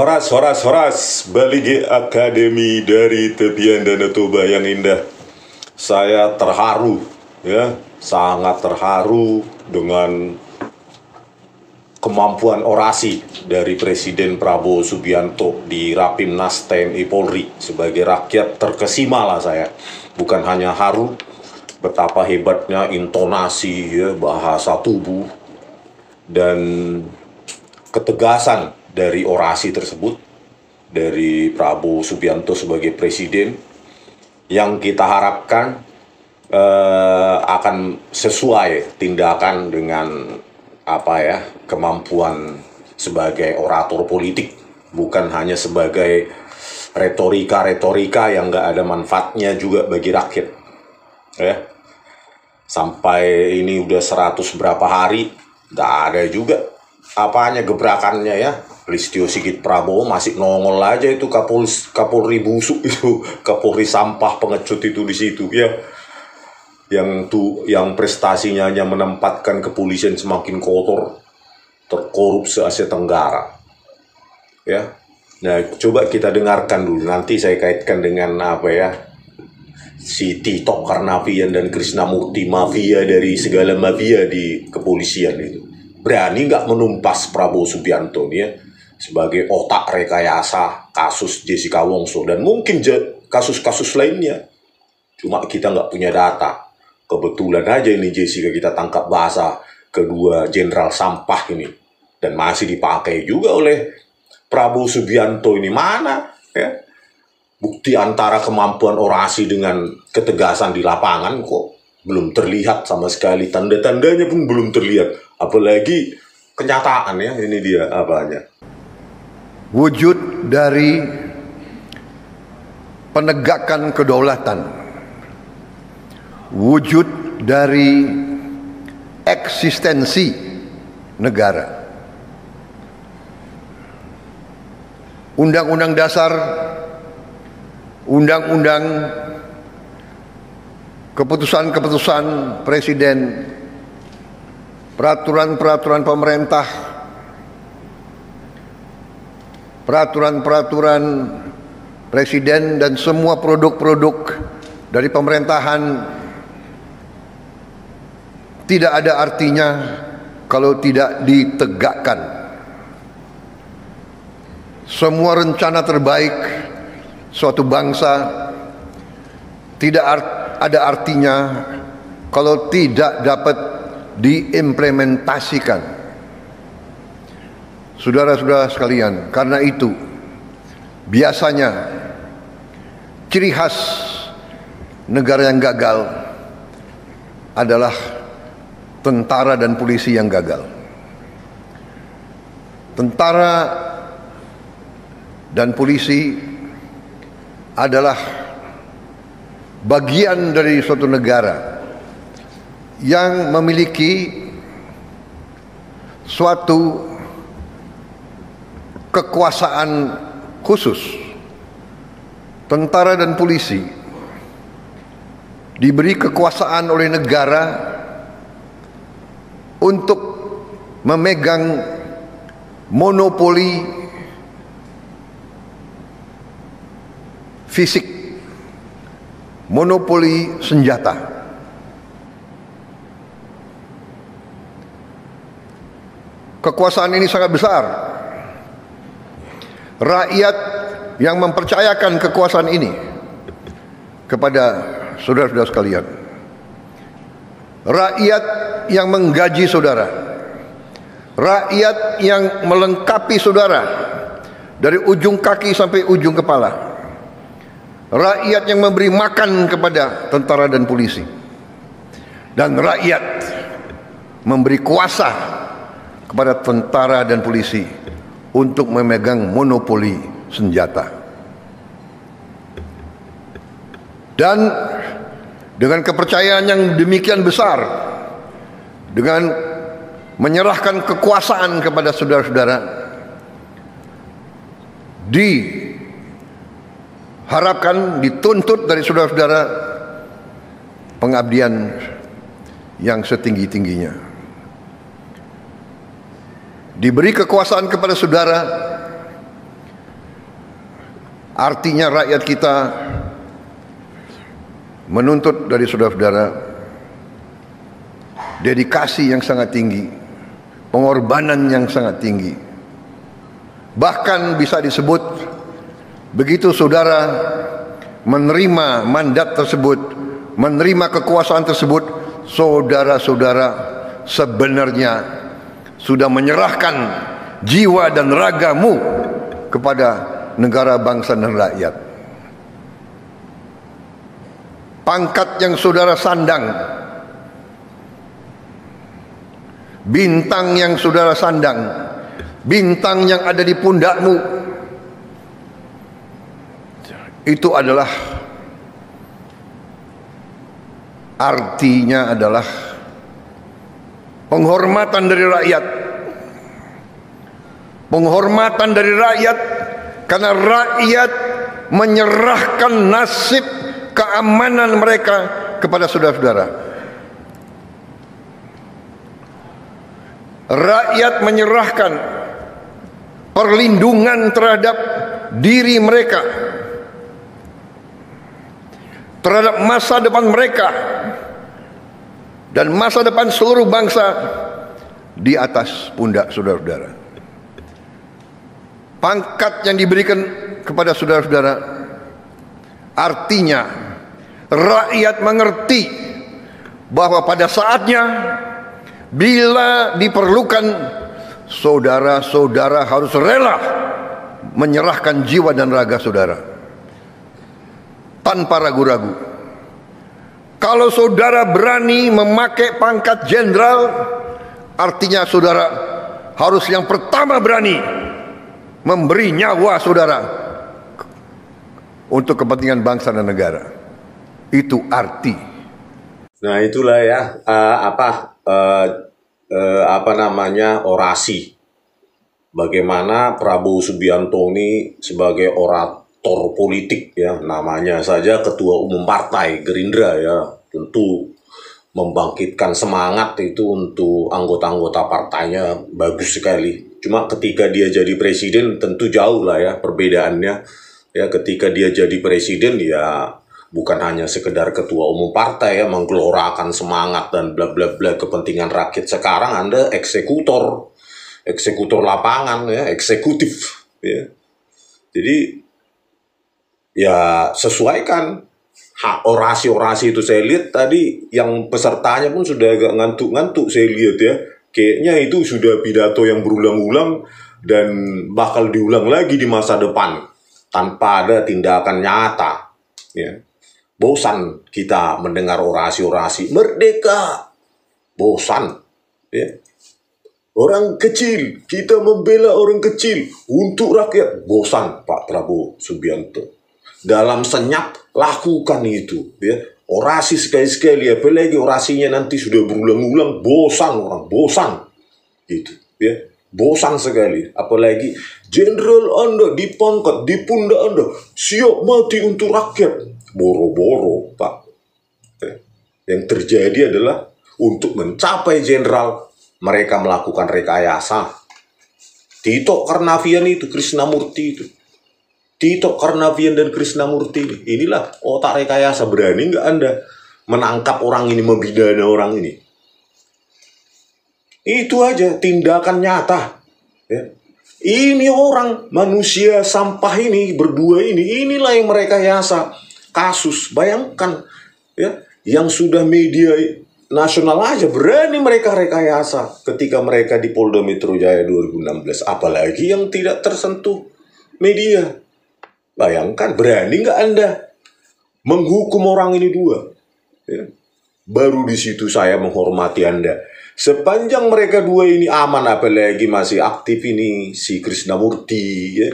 Horas, horas, horas, Balige Akademi dari tepian Danau Toba yang indah. Saya terharu, ya, sangat terharu dengan kemampuan orasi dari Presiden Prabowo Subianto di Rapimnas TNI Polri. Sebagai rakyat terkesima lah saya. Bukan hanya haru, betapa hebatnya intonasi, ya, bahasa tubuh, dan ketegasan dari orasi tersebut dari Prabowo Subianto sebagai presiden, yang kita harapkan akan sesuai tindakan dengan kemampuan sebagai orator politik, bukan hanya sebagai retorika yang nggak ada manfaatnya juga bagi rakyat, ya. Sampai ini udah 100 berapa hari nggak ada juga apanya gebrakannya, ya. Listio Sigit Prabowo masih nongol aja itu Kapolri busuk itu, Kapolri sampah pengecut itu di situ, ya. Yang prestasinya hanya menempatkan kepolisian semakin kotor, terkorup se-Asia Tenggara. Ya. Nah, coba kita dengarkan dulu, nanti saya kaitkan dengan si Tito Karnavian dan Krishnamurti, mafia dari segala mafia di kepolisian itu. Berani nggak menumpas Prabowo Subianto nih, ya, sebagai otak rekayasa kasus Jessica Wongso dan mungkin kasus-kasus lainnya. Cuma kita nggak punya data. Kebetulan aja ini Jessica kita tangkap basah, kedua jenderal sampah ini, dan masih dipakai juga oleh Prabowo Subianto ini. Mana, ya, bukti antara kemampuan orasi dengan ketegasan di lapangan kok belum terlihat sama sekali, tanda-tandanya pun belum terlihat, apalagi kenyataan, ya. Ini dia apanya. Wujud dari penegakan kedaulatan, wujud dari eksistensi negara. Undang-undang dasar, undang-undang, keputusan-keputusan presiden, peraturan-peraturan pemerintah, peraturan-peraturan presiden dan semua produk-produk dari pemerintahan tidak ada artinya kalau tidak ditegakkan. Semua rencana terbaik suatu bangsa tidak ada artinya kalau tidak dapat diimplementasikan. Saudara-saudara sekalian, karena itu biasanya ciri khas negara yang gagal adalah tentara dan polisi yang gagal. Tentara dan polisi adalah bagian dari suatu negara yang memiliki suatu kekuasaan khusus. Tentara dan polisi diberi kekuasaan oleh negara untuk memegang monopoli fisik, monopoli senjata. Kekuasaan ini sangat besar. Rakyat yang mempercayakan kekuasaan ini kepada saudara-saudara sekalian. Rakyat yang menggaji saudara. Rakyat yang melengkapi saudara dari ujung kaki sampai ujung kepala. Rakyat yang memberi makan kepada tentara dan polisi. Dan rakyat memberi kuasa kepada tentara dan polisi untuk memegang monopoli senjata. Dan dengan kepercayaan yang demikian besar, dengan menyerahkan kekuasaan kepada saudara-saudara, diharapkan, dituntut dari saudara-saudara pengabdian yang setinggi-tingginya. Diberi kekuasaan kepada saudara Artinya rakyat kita menuntut dari saudara-saudara dedikasi yang sangat tinggi, pengorbanan yang sangat tinggi. Bahkan bisa disebut, begitu saudara menerima mandat tersebut, menerima kekuasaan tersebut, saudara-saudara sebenarnya sudah menyerahkan jiwa dan ragamu kepada negara, bangsa dan rakyat. Pangkat yang saudara sandang, bintang yang saudara sandang, bintang yang ada di pundakmu, itu adalah, artinya adalah penghormatan dari rakyat. Penghormatan dari rakyat karena rakyat menyerahkan nasib keamanan mereka kepada saudara-saudara. Rakyat menyerahkan perlindungan terhadap diri mereka, terhadap masa depan mereka dan masa depan seluruh bangsa di atas pundak saudara-saudara. Pangkat yang diberikan kepada saudara-saudara artinya rakyat mengerti bahwa pada saatnya bila diperlukan, saudara-saudara harus rela menyerahkan jiwa dan raga saudara tanpa ragu-ragu. Kalau saudara berani memakai pangkat jenderal, artinya saudara harus yang pertama berani memberi nyawa saudara untuk kepentingan bangsa dan negara. Itu arti. Nah itulah ya apa namanya orasi. Bagaimana Prabowo Subianto ini sebagai orator politik ya, namanya saja ketua umum partai Gerindra ya, tentu membangkitkan semangat itu untuk anggota-anggota partainya, bagus sekali. Cuma ketika dia jadi presiden tentu jauh lah ya perbedaannya. Ya ketika dia jadi presiden ya bukan hanya sekedar ketua umum partai ya, menggelorakan semangat dan bla bla bla kepentingan rakyat. Sekarang Anda eksekutor lapangan ya, eksekutif ya. Jadi ya sesuaikan orasi-orasi itu. Saya lihat tadi yang pesertanya pun sudah agak ngantuk-ngantuk saya lihat ya. Kayaknya itu sudah pidato yang berulang-ulang dan bakal diulang lagi di masa depan tanpa ada tindakan nyata ya. Bosan kita mendengar orasi-orasi merdeka, bosan ya. Orang kecil, kita membela orang kecil untuk rakyat, bosan Pak Prabowo Subianto. Dalam senyap lakukan itu ya. Orasi sekali-sekali, apalagi orasinya nanti sudah berulang-ulang, bosan orang, bosan gitu ya, bosan sekali. Apalagi jenderal Anda dipangkat di pundak Anda, siap mati untuk rakyat, boro-boro Pak ya. Yang terjadi adalah untuk mencapai jenderal mereka melakukan rekayasa. Tito Karnavian itu, Krishnamurti itu, Tito Karnavian dan Krishnamurti ini, inilah otak rekayasa. Berani nggak Anda menangkap orang ini, membidana orang ini? Itu aja tindakan nyata ya. Ini orang manusia sampah ini berdua ini, inilah yang merekayasa kasus. Bayangkan ya, yang sudah media nasional aja berani mereka rekayasa ketika mereka di Polda Metro Jaya 2016, apalagi yang tidak tersentuh media. Bayangkan, berani nggak Anda menghukum orang ini dua ya? Baru di situ saya menghormati Anda. Sepanjang mereka dua ini aman, apalagi masih aktif ini si Krishnamurti ya,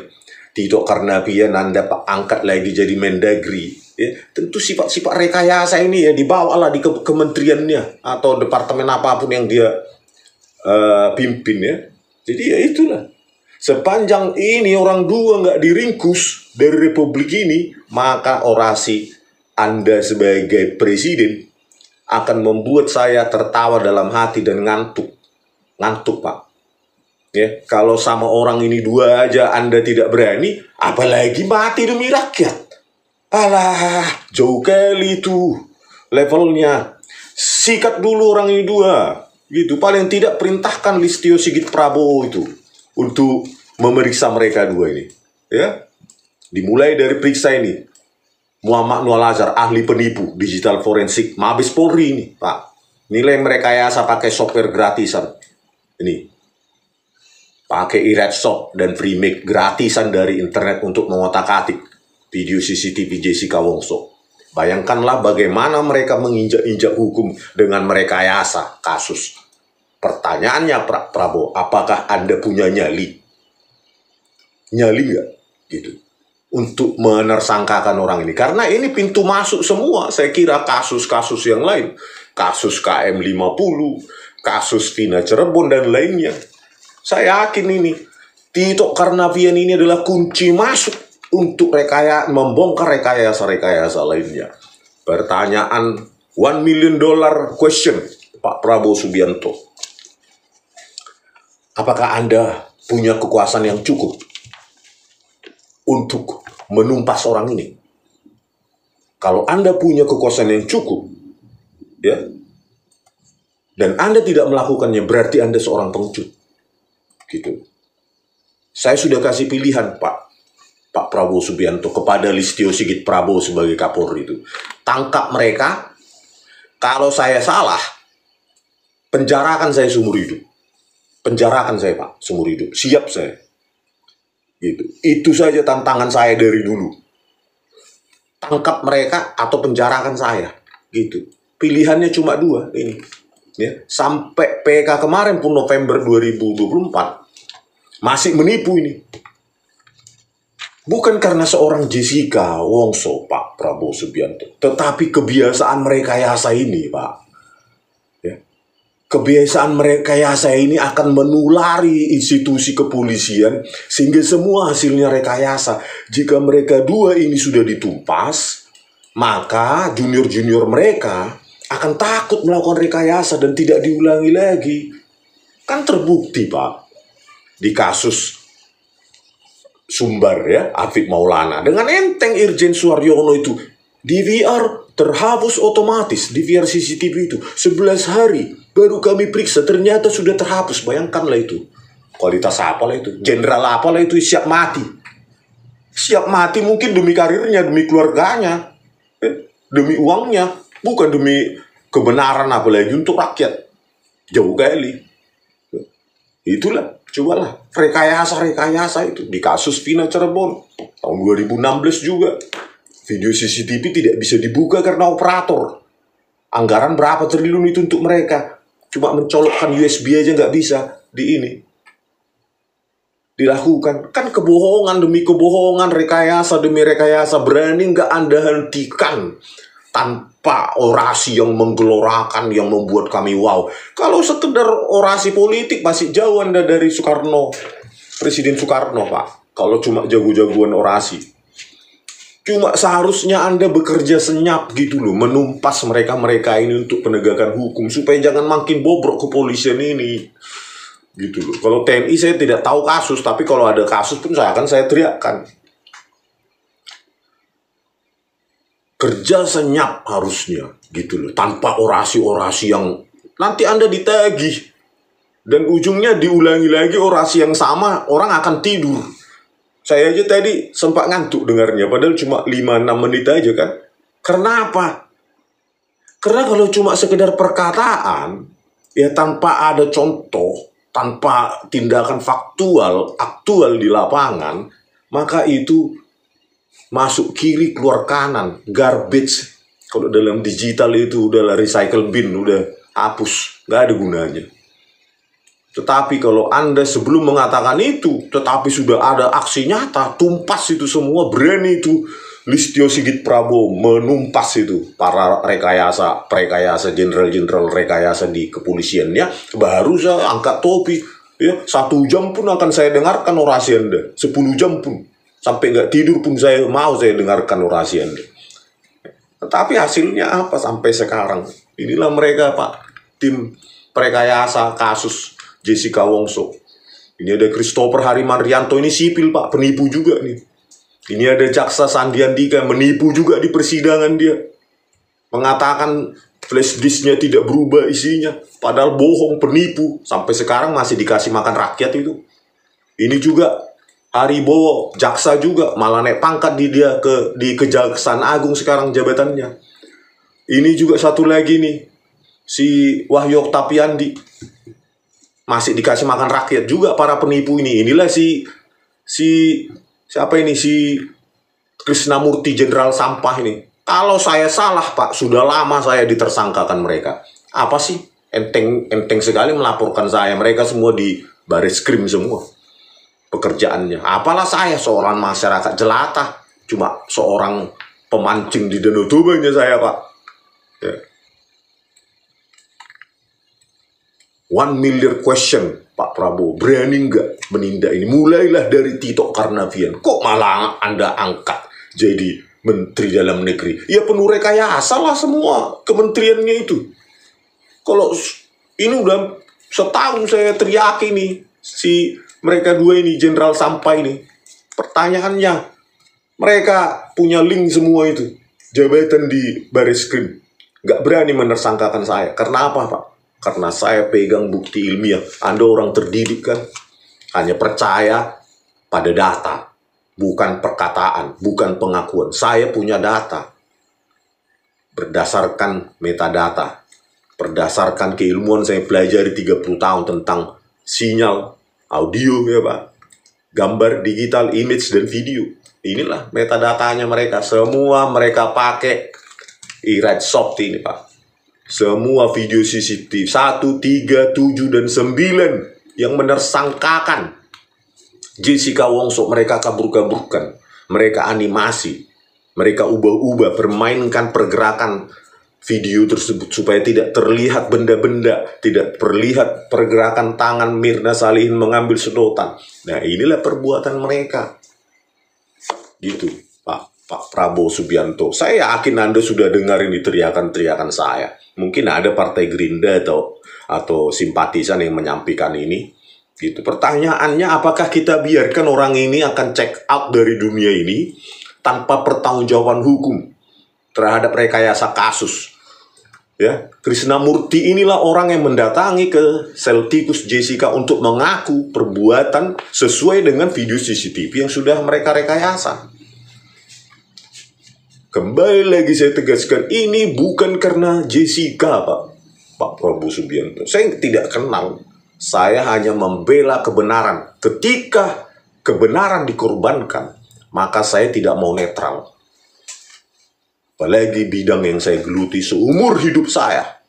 Tito Karnavian Anda angkat lagi jadi Mendagri ya. Tentu sifat-sifat rekayasa ini ya dibawalah di kementeriannya atau departemen apapun yang dia pimpin ya. Jadi ya itulah, sepanjang ini orang dua nggak diringkus dari republik ini, maka orasi Anda sebagai presiden akan membuat saya tertawa dalam hati dan ngantuk Pak. Ya, kalau sama orang ini dua aja Anda tidak berani, apalagi mati demi rakyat. Alah, jauh kali itu levelnya. Sikat dulu orang ini dua. Gitu, paling tidak perintahkan Listio Sigit Prabowo itu untuk memeriksa mereka dua ini. Ya, dimulai dari periksa ini. Muhammad Nur Lazar, ahli penipu digital forensik Mabes Polri ini, Pak. Nilai merekayasa pakai software gratisan. Ini pakai e-redshop dan freemake gratisan dari internet untuk mengotak-atik video CCTV Jessica Wongso. Bayangkanlah bagaimana mereka menginjak-injak hukum dengan merekayasa kasus. Pertanyaannya, Prabowo, apakah Anda punya nyali? Nyali nggak? Gitu. Untuk menersangkakan orang ini. Karena ini pintu masuk semua. Saya kira kasus-kasus yang lain. Kasus KM50, kasus Vina Cirebon, dan lainnya. Saya yakin ini Tito Karnavian ini adalah kunci masuk untuk membongkar rekayasa-rekayasa lainnya. Pertanyaan $1 million question, Pak Prabowo Subianto. Apakah Anda punya kekuasaan yang cukup untuk menumpas orang ini? Kalau Anda punya kekuasaan yang cukup, ya, dan Anda tidak melakukannya, berarti Anda seorang pengecut. Gitu. Saya sudah kasih pilihan Pak Prabowo Subianto kepada Listio Sigit Prabowo sebagai Kapolri itu. Tangkap mereka. Kalau saya salah, penjarakan saya seumur hidup. Penjarakan saya, Pak, seumur hidup. Siap saya. Gitu. Itu saja tantangan saya dari dulu. Tangkap mereka atau penjarakan saya. Gitu. Pilihannya cuma dua ini. Ya, sampai PK kemarin pun November 2024 masih menipu ini. Bukan karena seorang Jessica Wongso, Pak Prabowo Subianto, tetapi kebiasaan merekayasa ini, Pak. Ya. Kebiasaan merekayasa ini akan menulari institusi kepolisian sehingga semua hasilnya rekayasa. Jika mereka dua ini sudah ditumpas, maka junior-junior mereka akan takut melakukan rekayasa dan tidak diulangi lagi. Kan terbukti, Pak, di kasus Sumbar, ya, Afif Maulana. Dengan enteng Irjen Suharyono itu DVR terhapus otomatis, DVR CCTV itu 11 hari baru kami periksa, ternyata sudah terhapus. Bayangkanlah itu. Kualitas apalah itu? Jenderal apalah itu siap mati. Siap mati mungkin demi karirnya, demi keluarganya, demi uangnya. Bukan demi kebenaran, apalagi untuk rakyat. Jauh kali. Itulah, cobalah. Rekayasa-rekayasa itu. Di kasus Vina Cirebon. Tahun 2016 juga. Video CCTV tidak bisa dibuka karena operator. Anggaran berapa triliun itu untuk mereka. Cuma mencolokkan USB aja nggak bisa dilakukan. Kan kebohongan demi kebohongan, rekayasa demi rekayasa. Berani nggak Anda hentikan tanpa orasi yang menggelorakan, yang membuat kami wow. Kalau sekedar orasi politik masih jauh Anda dari Soekarno, Presiden Soekarno, Pak. Kalau cuma jago-jagoan orasi. Cuma seharusnya Anda bekerja senyap gitu loh, menumpas mereka-mereka ini untuk penegakan hukum supaya jangan makin bobrok kepolisian ini. Gitu loh. Kalau TNI saya tidak tahu kasus, tapi kalau ada kasus pun saya teriakkan. Kerja senyap harusnya gitu loh, tanpa orasi-orasi yang nanti Anda ditagih dan ujungnya diulangi lagi orasi yang sama, orang akan tidur. Saya aja tadi sempat ngantuk dengarnya, padahal cuma 5-6 menit aja kan. Karena apa? Karena kalau cuma sekedar perkataan, ya tanpa ada contoh, tanpa tindakan aktual di lapangan, maka itu masuk kiri keluar kanan, garbage. Kalau dalam digital itu udah recycle bin, udah hapus, nggak ada gunanya. Tetapi kalau Anda sebelum mengatakan itu, tetapi sudah ada aksi nyata, tumpas itu semua, berani itu Listio Sigit Prabowo menumpas itu para rekayasa jenderal-jenderal rekayasa di kepolisiannya, baru saya angkat topi. Ya, 1 jam pun akan saya dengarkan orasi Anda, 10 jam pun. Sampai nggak tidur pun saya dengarkan orasi Anda. Tetapi hasilnya apa sampai sekarang? Inilah mereka, Pak, tim perekayasa kasus Jessica Wongso. Ini ada Christopher Harimandrianto, ini sipil Pak, penipu juga nih. Ini ada Jaksa Sandi Andika, menipu juga di persidangan dia. Mengatakan flash disknya tidak berubah isinya. Padahal bohong, penipu. Sampai sekarang masih dikasih makan rakyat itu. Ini juga Haribowo, jaksa juga. Malah naik pangkat di Kejaksaan Agung sekarang jabatannya. Ini juga satu lagi nih, si Wahyu Oktaviandi. Masih dikasih makan rakyat juga para penipu ini. Inilah siapa ini, si Krisnamurti Jenderal Sampah ini. Kalau saya salah Pak, sudah lama saya ditersangkakan mereka. Apa sih? Enteng sekali melaporkan saya. Mereka semua di Bareskrim semua pekerjaannya. Apalah saya seorang masyarakat jelata, cuma seorang pemancing di Danau Tobanya saya Pak. Ya. 1 million question, Pak Prabowo, berani nggak menindak ini? Mulailah dari Tito Karnavian, kok malah Anda angkat jadi Menteri Dalam Negeri? Ya penuh rekayasa lah semua kementeriannya itu. Kalau ini udah setahun saya teriak ini, si mereka dua ini, Jenderal Sampah ini. Pertanyaannya, mereka punya link semua itu, jabatan di Bareskrim. Nggak berani menersangkakan saya. Karena apa Pak? Karena saya pegang bukti ilmiah. Anda orang terdidik kan? Hanya percaya pada data. Bukan perkataan, bukan pengakuan. Saya punya data. Berdasarkan metadata. Berdasarkan keilmuan saya pelajari 30 tahun tentang sinyal, audio ya Pak. Gambar, digital, image, dan video. Inilah metadatanya mereka. Semua mereka pakai Red Soft ini Pak. Semua video CCTV 1, 3, 7, dan 9 yang menersangkakan Jessica Wongso, mereka kabur-kaburkan, mereka animasi, mereka ubah-ubah, permainkan pergerakan video tersebut supaya tidak terlihat benda-benda, tidak terlihat pergerakan tangan Mirna Salihin mengambil sedotan. Nah inilah perbuatan mereka. Gitu Pak Prabowo Subianto. Saya yakin Anda sudah dengar ini teriakan-teriakan saya. Mungkin ada Partai Gerindra atau simpatisan yang menyampaikan ini. Gitu. Pertanyaannya, apakah kita biarkan orang ini akan check out dari dunia ini tanpa pertanggungjawaban hukum terhadap rekayasa kasus? Ya, Krisnamurti inilah orang yang mendatangi ke sel tikus Jessica untuk mengaku perbuatan sesuai dengan video CCTV yang sudah mereka rekayasa. Kembali lagi saya tegaskan, ini bukan karena Jessica, Pak Prabowo Subianto. Saya tidak kenal. Saya hanya membela kebenaran. Ketika kebenaran dikorbankan, maka saya tidak mau netral. Apalagi bidang yang saya geluti seumur hidup saya.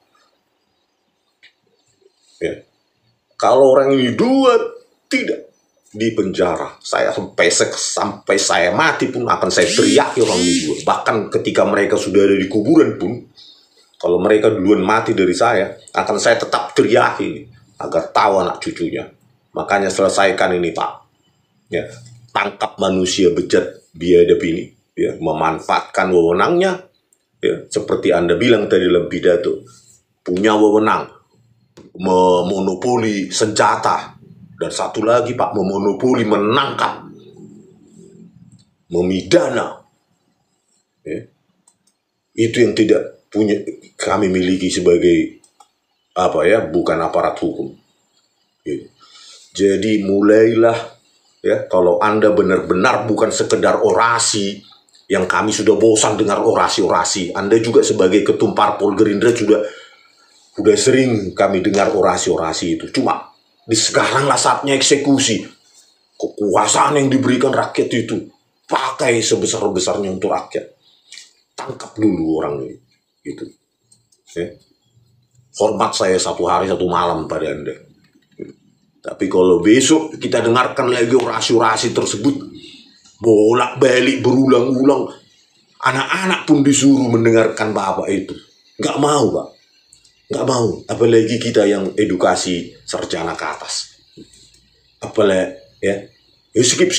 Ya. Kalau orang ini tidak di penjara, saya sampai saya mati pun akan saya teriaki orang ini dua. Bahkan ketika mereka sudah ada di kuburan pun, kalau mereka duluan mati dari saya, akan saya tetap teriaki ini, agar tahu anak cucunya. Makanya selesaikan ini Pak. Ya, tangkap manusia bejat biadab ini, ya, memanfaatkan wewenangnya, ya, seperti Anda bilang tadi dalam pidato, punya wewenang memonopoli senjata. Dan satu lagi Pak, memonopoli menangkap, memidana. Ya. Itu yang tidak punya kami miliki sebagai bukan aparat hukum. Ya. Jadi mulailah ya, kalau Anda benar-benar bukan sekedar orasi, yang kami sudah bosan dengar orasi-orasi. Anda juga sebagai ketum parpol Gerindra sudah sering kami dengar orasi-orasi itu. Cuma sekaranglah saatnya eksekusi. Kekuasaan yang diberikan rakyat itu pakai sebesar-besarnya untuk rakyat. Tangkap dulu orang ini. Gitu. Ya. Hormat saya 1 hari 1 malam pada Anda. Tapi kalau besok kita dengarkan lagi orasi-orasi tersebut, bolak-balik berulang-ulang, anak-anak pun disuruh mendengarkan Bapak itu. Nggak mau Pak. Nggak mau, apalagi kita yang edukasi sarjana ke atas. Apalagi, ya skip,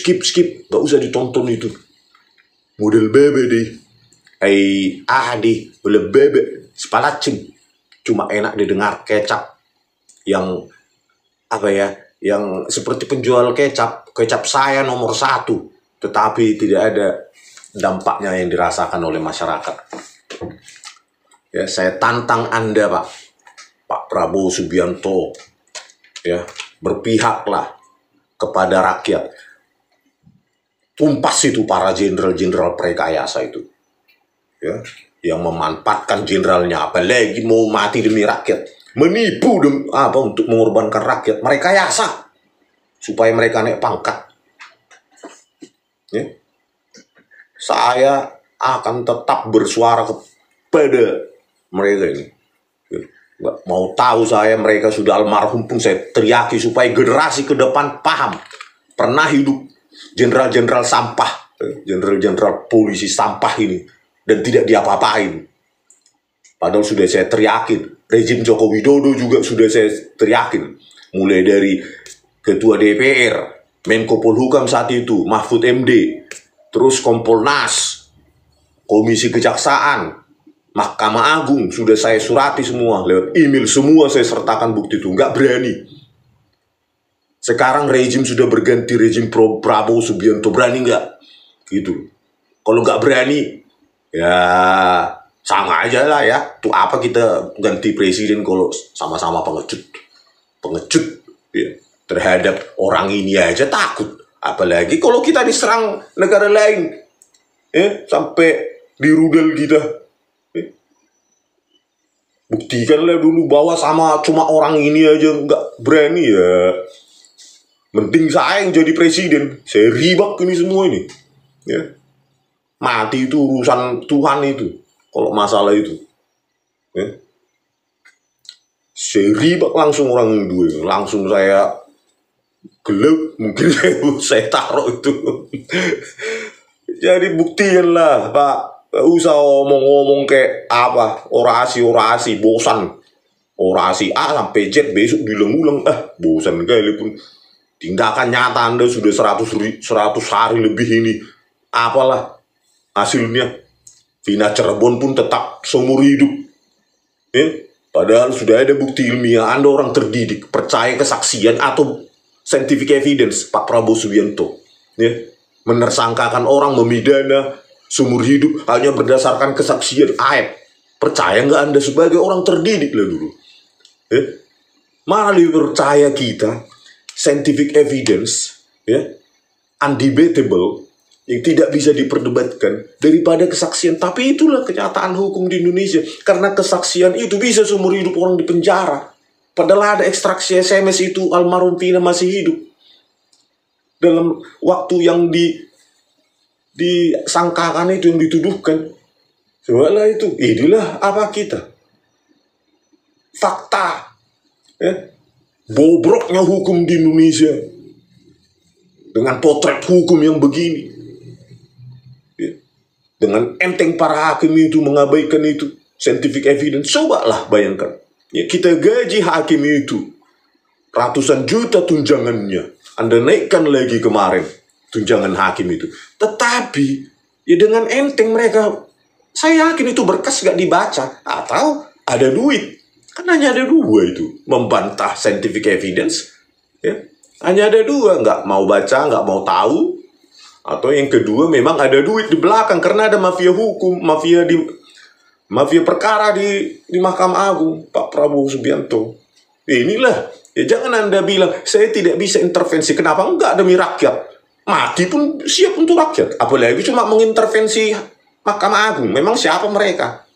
nggak usah ditonton itu. Model bebe deh, boleh bebe, sepalacing. Cuma enak didengar, kecap. Yang, yang seperti penjual kecap saya nomor 1, tetapi tidak ada dampaknya yang dirasakan oleh masyarakat. Ya, saya tantang Anda, Pak Prabowo Subianto, ya, berpihaklah kepada rakyat. Tumpas itu para jenderal-jenderal prekayasa itu, ya, yang memanfaatkan jenderalnya, apalagi mau mati demi rakyat, menipu untuk mengorbankan rakyat, merekayasa supaya mereka naik pangkat. Ya. Saya akan tetap bersuara kepada mereka ini. Nggak mau tahu saya mereka sudah almarhum pun saya teriaki supaya generasi ke depan paham. Pernah hidup jenderal-jenderal sampah, jenderal-jenderal polisi sampah ini, dan tidak diapa-apain. Padahal sudah saya teriakin. Rezim Joko Widodo juga sudah saya teriakin. Mulai dari Ketua DPR, Menko Polhukam saat itu, Mahfud MD, terus Kompolnas, Komisi Kejaksaan, Mahkamah Agung, sudah saya surati semua, lewat email semua saya sertakan bukti itu. Nggak berani. Sekarang rezim sudah berganti, rezim Prabowo Subianto, berani nggak? Gitu. Kalau nggak berani, ya sama aja lah ya. Tuh apa kita ganti presiden kalau sama-sama pengecut ya. Terhadap orang ini aja takut. Apalagi kalau kita diserang negara lain, sampai dirudal kita. Buktikanlah dulu bahwa sama cuma orang ini aja nggak berani ya. Mending saya yang jadi presiden, saya ribak ini semua ini. Ya. Mati itu urusan Tuhan itu, kalau masalah itu. Ya. Saya ribak langsung orang itu, langsung saya gelap, mungkin saya taruh itu. Jadi buktikanlah, Pak. Gak usah ngomong-ngomong kayak apa, orasi-orasi, bosan. Orasi A sampai Z besok diulang-ulang, bosan kali pun. Tindakan nyata Anda sudah 100 hari lebih ini. Apalah hasilnya. Vina Cirebon pun tetap seumur hidup. Padahal sudah ada bukti ilmiah. Anda orang terdidik, percaya kesaksian atau scientific evidence Pak Prabowo Subianto. Menersangkakan orang, memidana seumur hidup hanya berdasarkan kesaksian aib. Percaya nggak Anda sebagai orang terdidik lah dulu? Malah lebih percaya kita scientific evidence, undebatable, yang tidak bisa diperdebatkan daripada kesaksian. Tapi itulah kenyataan hukum di Indonesia. Karena kesaksian itu bisa seumur hidup orang di penjara. Padahal ada ekstraksi SMS itu almarhum Vina masih hidup. Dalam waktu yang disangkakan itu, yang dituduhkan. Soalnya itu, inilah apa kita. Fakta. Bobroknya hukum di Indonesia dengan potret hukum yang begini, dengan enteng para hakim itu mengabaikan itu scientific evidence. Cobalah bayangkan, kita gaji hakim itu ratusan juta tunjangannya, Anda naikkan lagi kemarin tunjangan hakim itu, tetapi ya dengan enteng mereka, saya yakin itu berkas gak dibaca atau ada duit. Kan hanya ada dua itu, membantah scientific evidence, hanya ada dua, nggak mau baca, nggak mau tahu, atau yang kedua memang ada duit di belakang karena ada mafia hukum, mafia perkara di Mahkamah Agung, Pak Prabowo Subianto. Inilah, ya jangan Anda bilang saya tidak bisa intervensi, kenapa enggak, demi rakyat, mati pun siap untuk rakyat, apalagi cuma mengintervensi Mahkamah Agung, memang siapa mereka?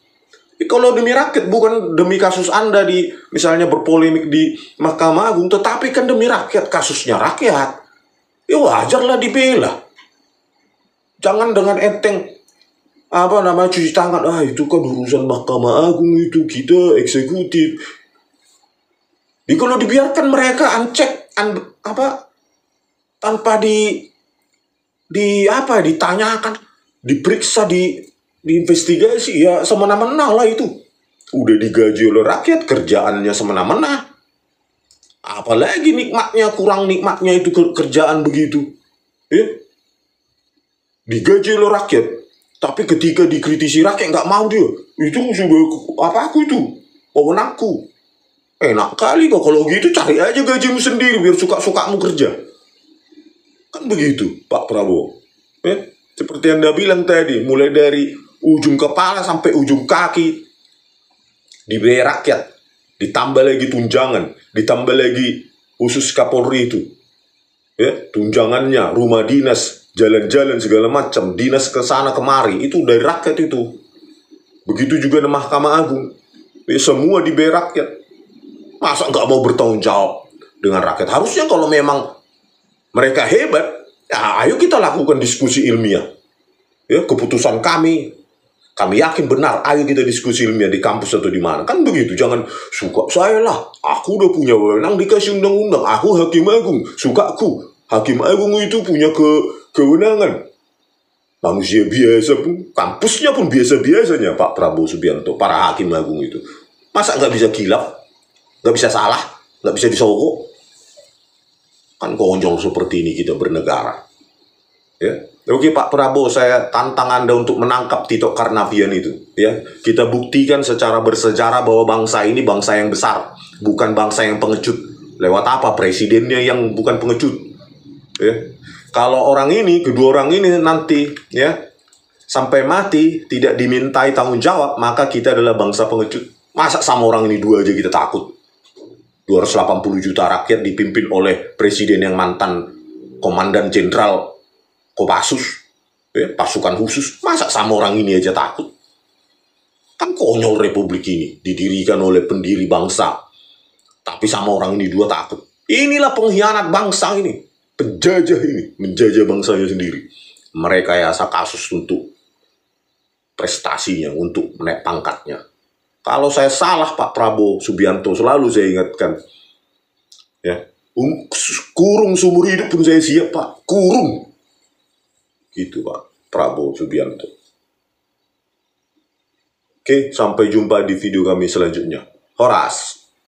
Kalau demi rakyat, bukan demi kasus Anda misalnya berpolemik di Mahkamah Agung, tetapi kan demi rakyat, kasusnya rakyat, ya wajarlah dibela. Jangan dengan enteng cuci tangan, itu kan urusan Mahkamah Agung, itu kita eksekutif. Jadi kalau dibiarkan mereka uncek, tanpa ditanyakan, diperiksa, diinvestigasi, ya semena-mena lah itu. Udah digaji oleh rakyat, kerjaannya semena-mena. Apalagi nikmatnya, kurang nikmatnya itu kerjaan begitu. Digaji oleh rakyat, tapi ketika dikritisi rakyat nggak mau dia. Itu sudah aku itu, wewenangku. Enak kali kok kalau gitu, cari aja gajimu sendiri biar suka-sukamu kerja. Kan begitu Pak Prabowo. Seperti Anda bilang tadi, mulai dari ujung kepala sampai ujung kaki dibayar rakyat, ditambah lagi tunjangan, ditambah lagi khusus Kapolri itu. Tunjangannya, rumah dinas, jalan-jalan segala macam, dinas ke sana kemari, itu dari rakyat itu. Begitu juga di Mahkamah Agung. Semua dibayar rakyat. Masa nggak mau bertanggung jawab dengan rakyat? Harusnya kalau memang mereka hebat, ya ayo kita lakukan diskusi ilmiah. Keputusan kami yakin benar, ayo kita diskusi ilmiah di kampus atau di mana. Kan begitu, jangan suka saya lah, aku udah punya wewenang dikasih undang-undang, aku hakim agung, sukaku. Hakim agung itu punya kewenangan. Manusia biasa pun, kampusnya pun biasa-biasanya Pak Prabowo Subianto, para hakim agung itu. Masa nggak bisa kilaf? Nggak bisa salah? Nggak bisa disogok? Kan konyol seperti ini kita bernegara. Oke Pak Prabowo, saya tantang Anda untuk menangkap Tito Karnavian itu. Kita buktikan secara bersejarah bahwa bangsa ini bangsa yang besar, bukan bangsa yang pengecut. Lewat apa? Presidennya yang bukan pengecut. Kalau orang ini, kedua orang ini nanti sampai mati tidak dimintai tanggung jawab, maka kita adalah bangsa pengecut. Masa sama orang ini dua aja kita takut? 280 juta rakyat dipimpin oleh presiden yang mantan komandan jenderal Kopassus, pasukan khusus. Masa sama orang ini aja takut? Kan konyol republik ini, didirikan oleh pendiri bangsa, tapi sama orang ini dua takut. Inilah pengkhianat bangsa ini, penjajah ini, menjajah bangsanya sendiri. Merekayasa kasus untuk prestasinya, untuk menaik pangkatnya. Kalau saya salah Pak Prabowo Subianto, selalu saya ingatkan, kurung seumur hidup pun saya siap Pak, kurung. Gitu Pak Prabowo Subianto. Oke, sampai jumpa di video kami selanjutnya. Horas.